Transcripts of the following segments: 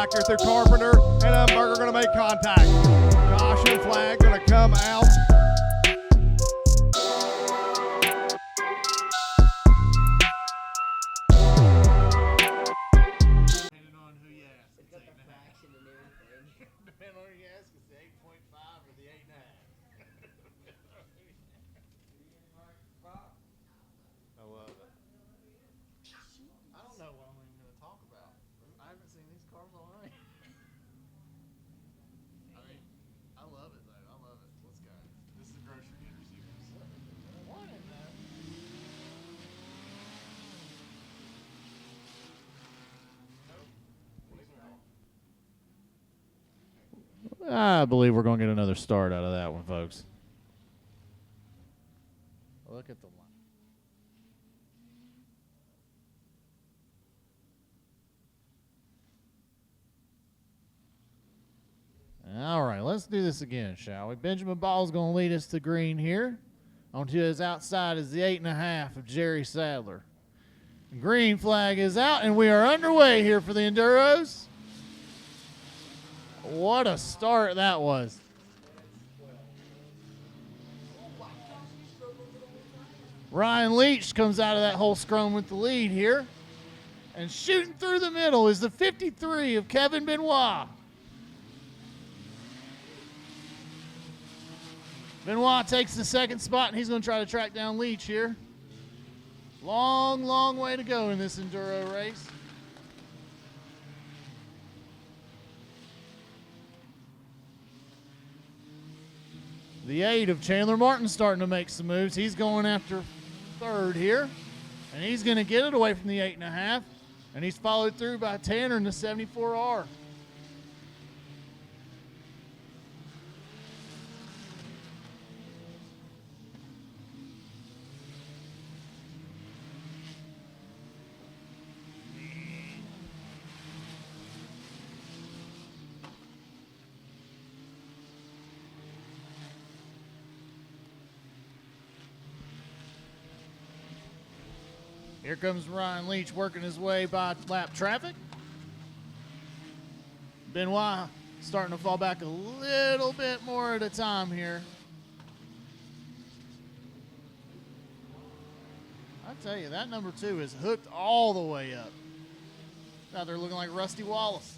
back here through Carpenter, and Umberger going to make contact. Caution flag going to come out. Depending on who you ask, it's 8.5. Depending on who you ask, it's the 8.5 or the 8.5. I love it. I don't know what I'm even going to talk about. I haven't seen these cars all night. I mean, I love it though. I love it. Let's go. This is the grocery getter series. Morning, though. I believe we're going to get another start out of that one, folks. Look at the line. All right, let's do this again, shall we? Benjamin Ball's going to lead us to green here. Onto his outside is the 8.5 of Jerry Sadler. Green flag is out, and we are underway here for the Enduros. What a start that was. Ryan Leach comes out of that whole scrum with the lead here. And shooting through the middle is the 53 of Kevin Benoit. Benoit takes the second spot, and he's going to try to track down Leach here. Long, long way to go in this Enduro race. The 8 of Chandler Martin starting to make some moves. He's going after third here, and he's going to get it away from the 8.5, and he's followed through by Tanner in the 74R. Here comes Ryan Leach working his way by lap traffic. Benoit starting to fall back a little bit more at a time here. I tell you, that number 2 is hooked all the way up. Out there looking like Rusty Wallace.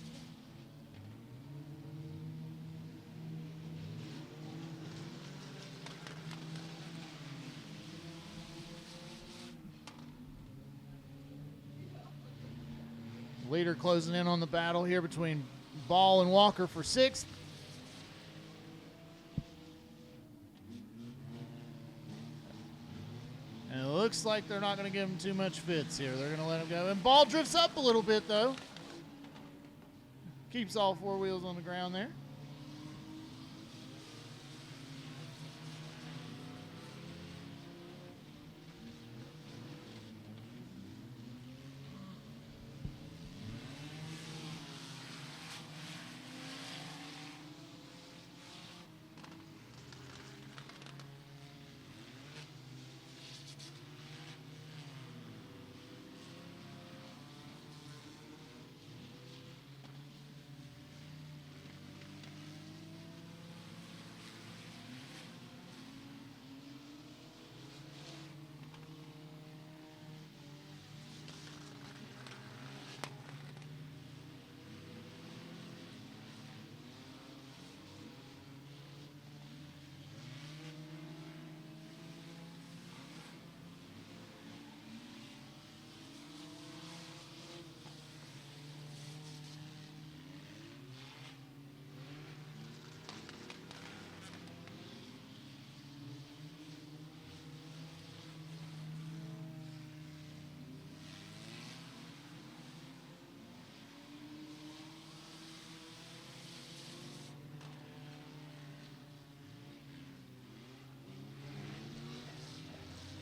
Leader closing in on the battle here between Ball and Walker for 6th. And it looks like they're not going to give him too much fits here. They're going to let him go. And Ball drifts up a little bit, though. Keeps all 4 wheels on the ground there.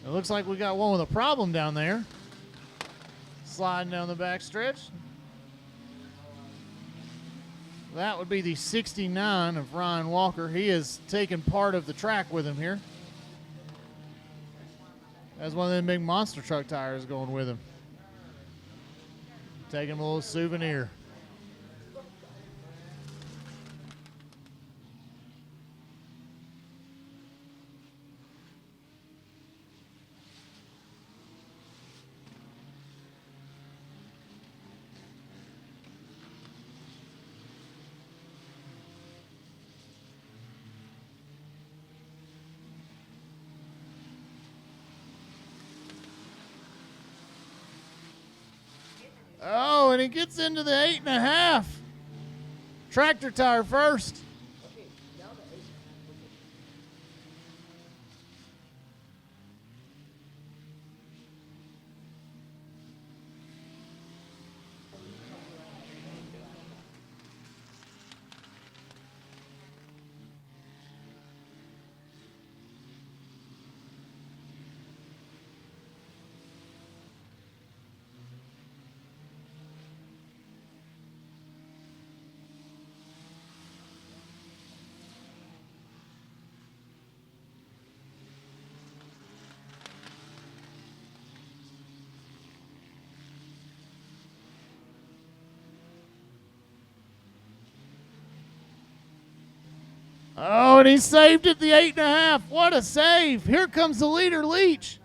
It looks like we got one with a problem down there. Sliding down the back stretch. That would be the 69 of Ryan Walker. He has taken part of the track with him here. That's one of them big monster truck tires going with him. Taking a little souvenir. Oh, and he gets into the 8.5. Tractor tire first. Oh, and he saved it, the 8.5. What a save. Here comes the leader, Leach.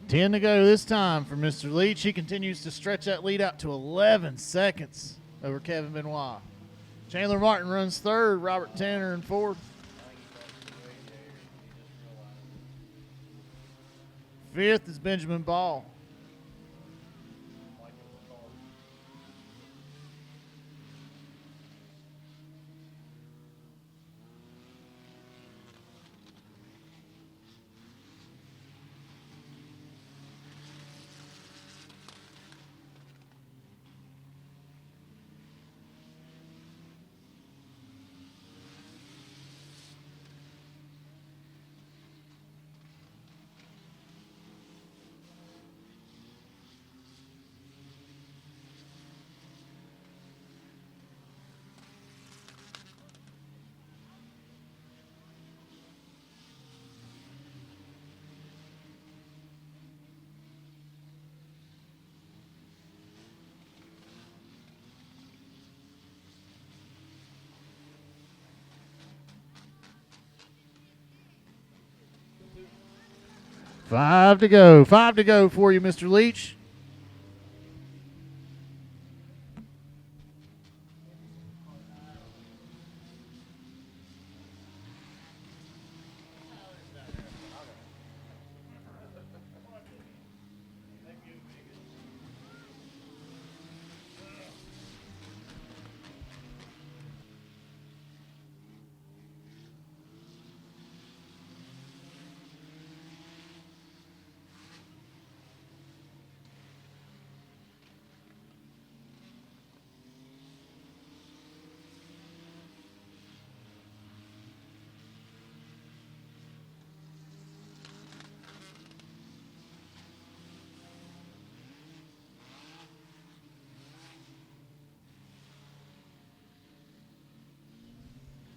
Ten to go this time for Mr. Leach. He continues to stretch that lead out to 11 seconds over Kevin Benoit. Chandler Martin runs third, Robert Tanner in fourth. Fifth is Benjamin Ball. Five to go. Five to go for you, Mr. Leach.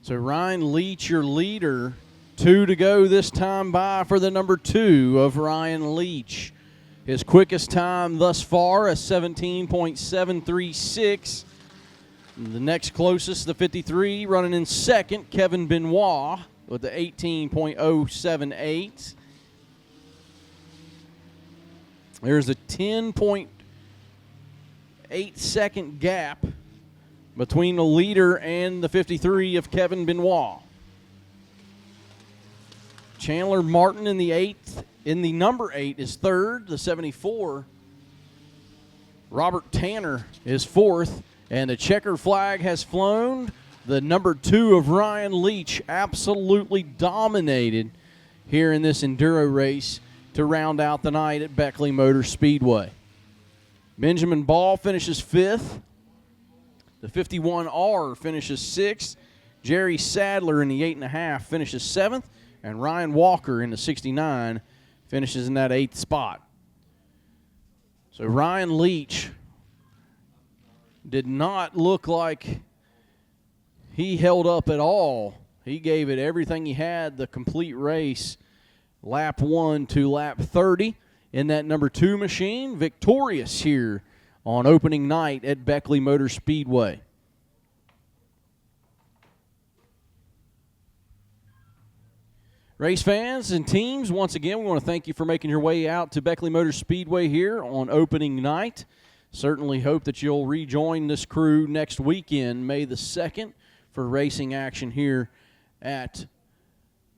So Ryan Leach, your leader. 2 to go this time by for the number 2 of Ryan Leach. His quickest time thus far, a 17.736. The next closest, the 53, running in second, Kevin Benoit with the 18.078. There's a 10.8-second gap between the leader and the 53 of Kevin Benoit. Chandler Martin in the number 8 is third, the 74. Robert Tanner is fourth, and the checker flag has flown. The number 2 of Ryan Leach absolutely dominated here in this Enduro race to round out the night at Beckley Motor Speedway. Benjamin Ball finishes 5th. The 51R finishes 6th. Jerry Sadler in the 8.5 finishes 7th. And Ryan Walker in the 69 finishes in that 8th spot. So Ryan Leach did not look like he held up at all. He gave it everything he had, the complete race, lap 1 to lap 30 in that number 2 machine, victorious here on opening night at Beckley Motor Speedway. Race fans and teams, once again, we want to thank you for making your way out to Beckley Motor Speedway here on opening night. Certainly hope that you'll rejoin this crew next weekend, May the 2nd, for racing action here at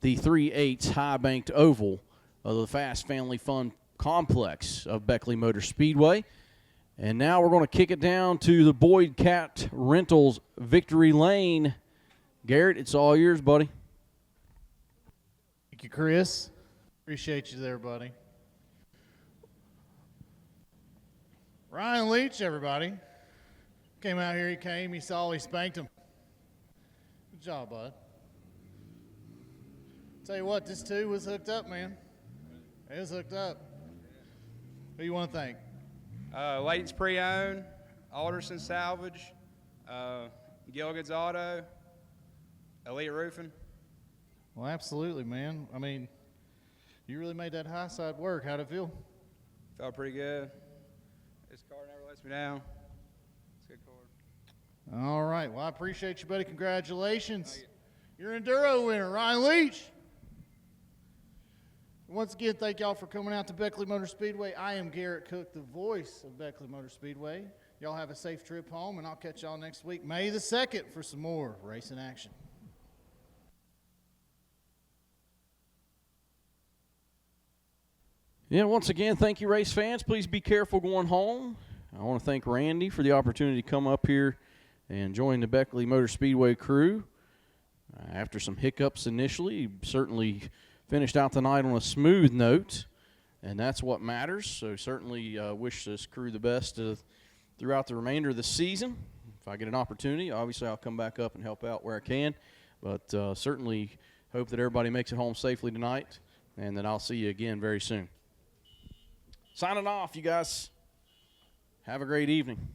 the 3/8 high-banked oval of the Fast Family Fun complex of Beckley Motor Speedway. And now we're going to kick it down to the Boyd Cat Rentals Victory Lane. Garrett, it's all yours, buddy. Thank you, Chris. Appreciate you there, buddy. Ryan Leach, everybody. Came out here, he saw, he spanked him. Good job, bud. Tell you what, this 2 was hooked up, man. It was hooked up. Who you want to thank? Laytons Pre-Owned, Alderson Salvage, Gilligan's Auto, Elite Roofing. Well, absolutely, man. I mean, you really made that high side work. How'd it feel? Felt pretty good. This car never lets me down. It's a good car. All right. Well, I appreciate you, buddy. Congratulations. You're Enduro winner, Ryan Leach. Once again, thank y'all for coming out to Beckley Motor Speedway. I am Garrett Cook, the voice of Beckley Motor Speedway. Y'all have a safe trip home, and I'll catch y'all next week, May the 2nd, for some more racing action. Yeah, once again, thank you, race fans. Please be careful going home. I want to thank Randy for the opportunity to come up here and join the Beckley Motor Speedway crew. After some hiccups initially, he certainly finished out the night on a smooth note, and that's what matters. So certainly wish this crew the best throughout the remainder of the season. If I get an opportunity, obviously I'll come back up and help out where I can, but certainly hope that everybody makes it home safely tonight, and that I'll see you again very soon. Signing off, you guys. Have a great evening.